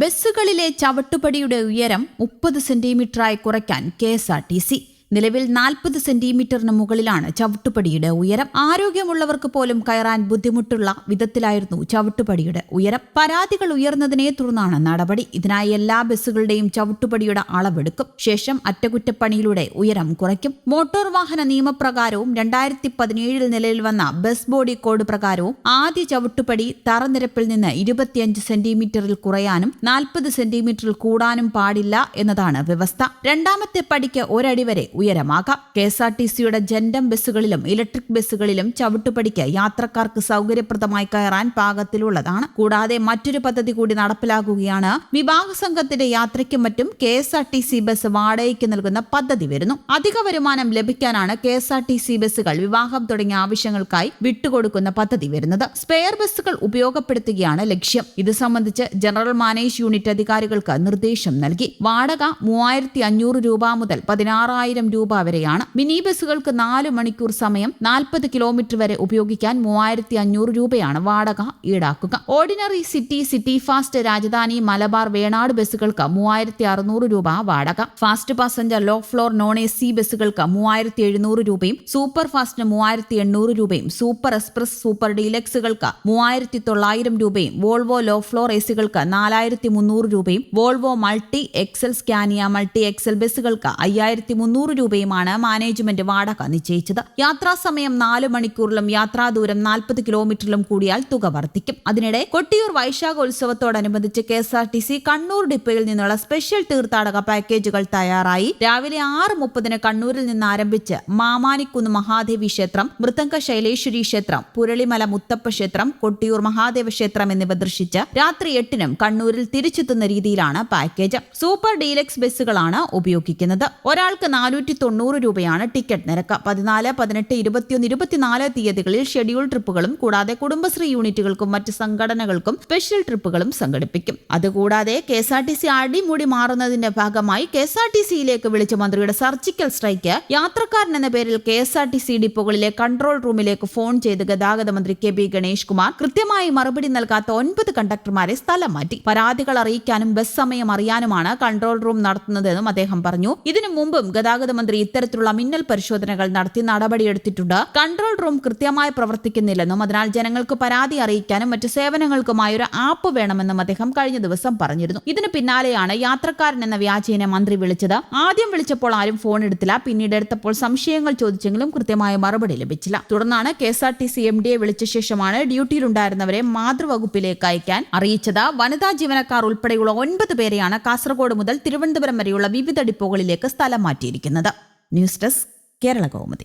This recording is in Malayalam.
ബസ്സുകളിലെ ചവിട്ടുപടിയുടെ ഉയരം 30 സെന്റിമീറ്ററായി കുറയ്ക്കാൻ കെ.എസ്.ആർ.ടി.സി. നിലവിൽ 40 സെന്റിമീറ്ററിന് മുകളിലാണ് ചവിട്ടുപടിയുടെ ഉയരം. ആരോഗ്യമുള്ളവർക്ക് പോലും കയറാൻ ബുദ്ധിമുട്ടുള്ള വിധത്തിലായിരുന്നു ചവിട്ടുപടിയുടെ ഉയരം. പരാതികൾ ഉയർന്നതിനെ തുടർന്നാണ് നടപടി. ഇതിനായി എല്ലാ ബസ്സുകളുടെയും ചവിട്ടുപടിയുടെ അളവെടുക്കും. ശേഷം അറ്റകുറ്റപ്പണിയിലൂടെ ഉയരം കുറയ്ക്കും. മോട്ടോർ വാഹന നിയമപ്രകാരവും 2017 നിലയിൽ വന്ന ബസ് ബോഡി കോഡ് പ്രകാരവും ആദ്യ ചവിട്ടുപടി തറനിരപ്പിൽ നിന്ന് 25 സെന്റിമീറ്ററിൽ കുറയാനും 40 സെന്റിമീറ്ററിൽ കൂടാനും പാടില്ല എന്നതാണ് വ്യവസ്ഥ. രണ്ടാമത്തെ പടിക്ക് ഒരടി വരെ ഉയരമാകാം. കെ.എസ്.ആർ.ടി.സിയുടെ ജൻഡം ബസ്സുകളിലും ഇലക്ട്രിക് ബസ്സുകളിലും ചവിട്ടുപടിക്ക് യാത്രക്കാർക്ക് സൗകര്യപ്രദമായി കയറാൻ പാകത്തിലുള്ളതാണ്. കൂടാതെ മറ്റൊരു പദ്ധതി കൂടി നടപ്പിലാക്കുകയാണ്. വിവാഹ സംഘത്തിന്റെ യാത്രയ്ക്കും മറ്റും കെ.എസ്.ആർ.ടി.സി ബസ് വാടകയ്ക്ക് നൽകുന്ന പദ്ധതി വരുന്നു. അധിക വരുമാനം ലഭിക്കാനാണ് കെ.എസ്.ആർ.ടി.സി ബസ്സുകൾ വിവാഹം തുടങ്ങിയ ആവശ്യങ്ങൾക്കായി വിട്ടുകൊടുക്കുന്ന പദ്ധതി വരുന്നത്. സ്പെയർ ബസ്സുകൾ ഉപയോഗപ്പെടുത്തുകയാണ് ലക്ഷ്യം. ഇത് സംബന്ധിച്ച് ജനറൽ മാനേജ് യൂണിറ്റ് അധികാരികൾക്ക് നിർദ്ദേശം നൽകി. വാടക 3500 രൂപ മുതൽ 16,000 രൂപ വരെയാണ്. മിനി ബസ്സുകൾക്ക് 4 മണിക്കൂർ സമയം 40 കിലോമീറ്റർ വരെ ഉപയോഗിക്കാൻ 3500 രൂപയാണ് വാടക ഈടാക്കുക. Ordinary city fast, Rajadhani, Malabar, Venad ബസ്സുകൾക്ക് 3600 രൂപ വാടക. Fast passenger, low floor, non AC ബസ്സുകൾക്ക് 3700 രൂപയും സൂപ്പർ ഫാസ്റ്റിന് 3800 രൂപയും സൂപ്പർ എക്സ്പ്രസ്, സൂപ്പർ ഡീലക്സുകൾക്ക് 3900 രൂപയും വോൾവോ ലോ ഫ്ലോർ ACകൾക്ക് 4300 രൂപയും Volvo multi axle, Scania multi axle ബസ്സുകൾക്ക് 5300 രൂപയുമാണ് മാനേജ്മെന്റ് വാടക നിശ്ചയിച്ചത്. യാത്രാസമയം 4 മണിക്കൂറിലും യാത്രാദൂരം 40 കിലോമീറ്ററിലും കൂടിയാൽ തുക വർദ്ധിക്കും. അതിനിടെ കൊട്ടിയൂർ വൈശാഖോത്സവത്തോടനുബന്ധിച്ച് കെ.എസ്.ആർ.ടി.സി കണ്ണൂർ ഡിപ്പോയിൽ നിന്നുള്ള സ്പെഷ്യൽ തീർത്ഥാടക പാക്കേജുകൾ തയ്യാറായി. രാവിലെ 6:30 കണ്ണൂരിൽ നിന്ന് ആരംഭിച്ച് മാമാനിക്കുന്ന് മഹാദേവി ക്ഷേത്രം, മൃദംഗ ശൈലേശ്വരി ക്ഷേത്രം, പുരളിമല മുത്തപ്പ ക്ഷേത്രം, കൊട്ടിയൂർ മഹാദേവ ക്ഷേത്രം എന്നിവ ദർശിച്ച് രാത്രി 8-നും കണ്ണൂരിൽ തിരിച്ചെത്തുന്ന രീതിയിലാണ് പാക്കേജ്. സൂപ്പർ ഡീലക്സ് ബസ്സുകളാണ് ഉപയോഗിക്കുന്നത്. ഒരാൾക്ക് 490 രൂപയാണ് ടിക്കറ്റ് നിരക്ക്. 14, 18, 21, 24 തീയതികളിൽ ഷെഡ്യൂൾ ട്രിപ്പുകളും കൂടാതെ കുടുംബശ്രീ യൂണിറ്റുകൾക്കും മറ്റ് സംഘടനകൾക്കും സ്പെഷ്യൽ ട്രിപ്പുകളും സംഘടിപ്പിക്കും. അതുകൂടാതെ കെ.എസ്.ആർ.ടി.സി അടിമുടി മാറുന്നതിന്റെ ഭാഗമായി കെ.എസ്.ആർ.ടി.സിയിലേക്ക് വിളിച്ച മന്ത്രിയുടെ സർജിക്കൽ സ്ട്രൈക്ക് യാത്രക്കാരൻ എന്ന പേരിൽ കെ.എസ്.ആർ.ടി.സി ഡിപ്പോകളിലെ കൺട്രോൾ റൂമിലേക്ക് ഫോൺ ചെയ്ത് ഗതാഗത മന്ത്രി കെ.ബി. ഗണേഷ് കുമാർ കൃത്യമായി മറുപടി നൽകാത്ത 9 കണ്ടക്ടർമാരെ സ്ഥലം മാറ്റി. പരാതികൾ അറിയിക്കാനും ബസ് സമയം അറിയാനുമാണ് കൺട്രോൾ റൂം നടത്തുന്നതെന്നും അദ്ദേഹം പറഞ്ഞു. ഇതിനു മുമ്പും ഗതാഗത മന്ത്രി ഇത്തരത്തിലുള്ള മിന്നൽ പരിശോധനകൾ നടത്തി നടപടിയെടുത്തിട്ടുണ്ട്. കൺട്രോൾ റൂം കൃത്യമായി പ്രവർത്തിക്കുന്നില്ലെന്നും അതിനാൽ ജനങ്ങൾക്ക് പരാതി അറിയിക്കാനും മറ്റു സേവനങ്ങൾക്കുമായി ഒരു ആപ്പ് വേണമെന്നും അദ്ദേഹം കഴിഞ്ഞ ദിവസം പറഞ്ഞിരുന്നു. ഇതിന് പിന്നാലെയാണ് യാത്രക്കാരൻ എന്ന വ്യാജേന മന്ത്രി വിളിച്ചത്. ആദ്യം വിളിച്ചപ്പോൾ ആരും ഫോൺ എടുത്തില്ല. പിന്നീട് എടുത്തപ്പോൾ സംശയങ്ങൾ ചോദിച്ചെങ്കിലും കൃത്യമായ മറുപടി ലഭിച്ചില്ല. തുടർന്നാണ് കെ.എസ്.ആർ.ടി.സി MD-യെ വിളിച്ച ശേഷമാണ് ഡ്യൂട്ടിയിലുണ്ടായിരുന്നവരെ മാതൃവകുപ്പിലേക്ക് അയക്കാൻ അറിയിച്ചത്. വനിതാ ജീവനക്കാർ ഉൾപ്പെടെയുള്ള 9 പേരെയാണ് കാസർഗോഡ് മുതൽ തിരുവനന്തപുരം വരെയുള്ള വിവിധ ഡിപ്പോകളിലേക്ക് സ്ഥലം മാറ്റിയിരിക്കുന്നത്. News desk, Kerala Kaumudi.